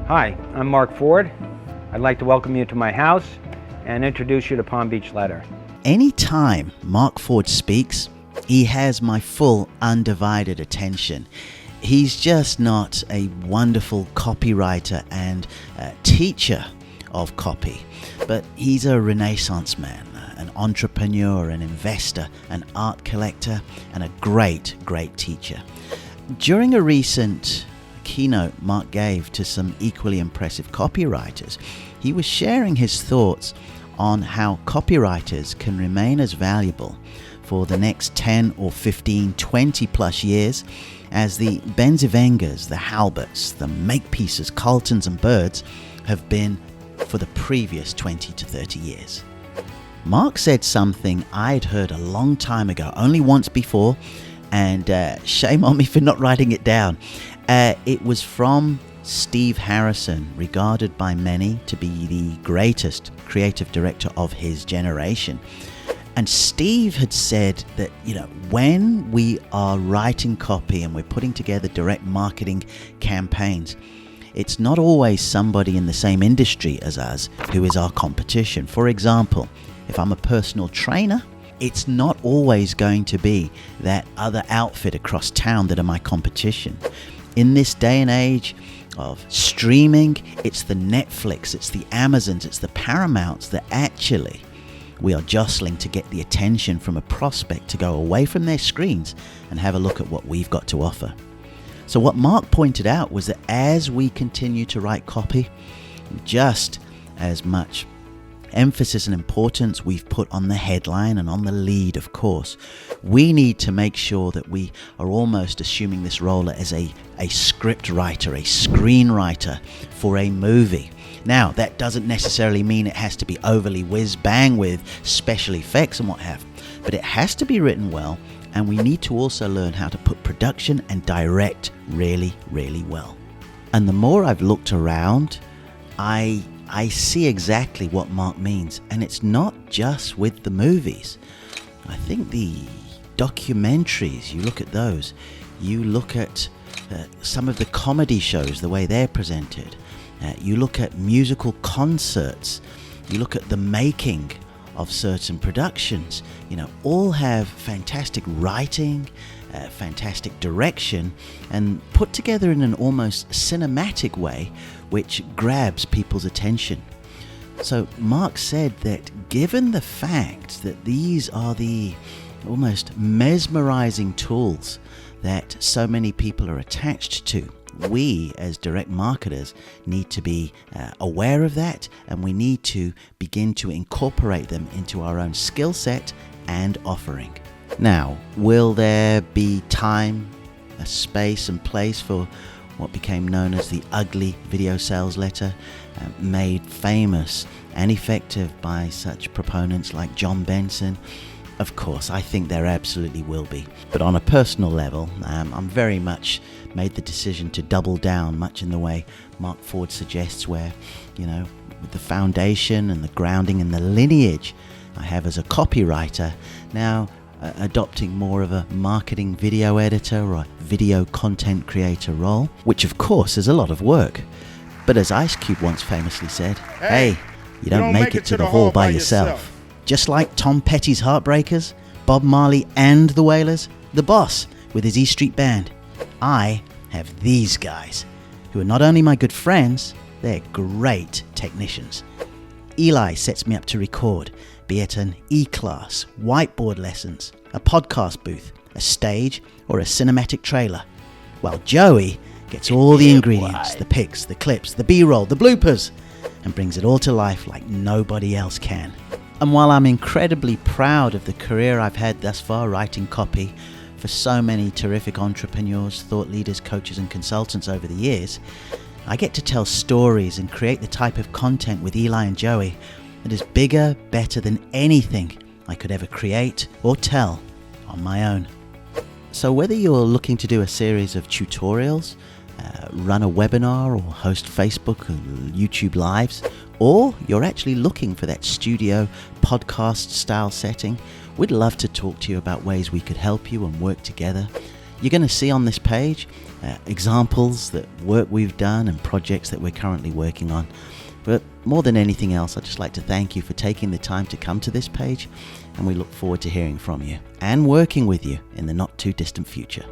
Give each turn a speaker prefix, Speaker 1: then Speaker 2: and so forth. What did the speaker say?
Speaker 1: Hi, I'm Mark Ford. I'd like to welcome you to my house and introduce you to Palm Beach Letter.
Speaker 2: Anytime Mark Ford speaks, he has my full undivided attention. He's just not a wonderful copywriter and teacher of copy, but he's a Renaissance man, an entrepreneur, an investor, an art collector, and a great teacher. During a recent keynote Mark gave to some equally impressive copywriters, he was sharing his thoughts on how copywriters can remain as valuable for the next 10 or 15, 20 plus years as the Benzivengers, the Halberts, the Makepieces, Carltons and Birds have been for the previous 20 to 30 years. Mark said something I'd heard a long time ago, only once before, and shame on me for not writing it down. It was from Steve Harrison, regarded by many to be the greatest creative director of his generation. And Steve had said that, when we are writing copy and we're putting together direct marketing campaigns, it's not always somebody in the same industry as us who is our competition. For example, if I'm a personal trainer, it's not always going to be that other outfit across town that are my competition. In this day and age of streaming, it's the Netflix, it's the Amazons, it's the Paramounts that actually we are jostling to get the attention from a prospect to go away from their screens and have a look at what we've got to offer. So what Mark pointed out was that as we continue to write copy, just as much emphasis and importance we've put on the headline and on the lead, of course, we need to make sure that we are almost assuming this role as a script writer, a screenwriter for a movie. Now, that doesn't necessarily mean it has to be overly whiz-bang with special effects and what have, but it has to be written well, and we need to also learn how to put production and direct really well. And the more I've looked around, I see exactly what Mark means, and it's not just with the movies. I think the documentaries, you look at those, you look at some of the comedy shows, the way they're presented, you look at musical concerts, you look at the making of certain productions, all have fantastic writing, fantastic direction, and put together in an almost cinematic way which grabs people's attention. So Mark said that given the fact that these are the almost mesmerizing tools that so many people are attached to, we as direct marketers need to be aware of that, and we need to begin to incorporate them into our own skill set and offering. Now, will there be time, a space and place for what became known as the ugly video sales letter, made famous and effective by such proponents like John Benson? Of course, I think there absolutely will be. But on a personal level, I'm very much made the decision to double down, much in the way Mark Ford suggests, where, with the foundation and the grounding and the lineage I have as a copywriter, now adopting more of a marketing video editor or a video content creator role, which of course is a lot of work. But as Ice Cube once famously said, hey, you don't make it to the hall by yourself. Just like Tom Petty's Heartbreakers, Bob Marley and the Wailers, the Boss with his E Street Band, I have these guys who are not only my good friends, they're great technicians. Eli sets me up to record, be it an E-class, whiteboard lessons, a podcast booth, a stage, or a cinematic trailer, while Joey gets all the ingredients, the pics, the clips, the B-roll, the bloopers, and brings it all to life like nobody else can. And while I'm incredibly proud of the career I've had thus far writing copy for so many terrific entrepreneurs, thought leaders, coaches and consultants over the years, I get to tell stories and create the type of content with Eli and Joey that is bigger, better than anything I could ever create or tell on my own. So whether you're looking to do a series of tutorials, run a webinar or host Facebook or YouTube lives, or you're actually looking for that studio podcast style setting, we'd love to talk to you about ways we could help you and work together. You're going to see on this page examples that work we've done and projects that we're currently working on. But more than anything else, I'd just like to thank you for taking the time to come to this page, and we look forward to hearing from you and working with you in the not too distant future.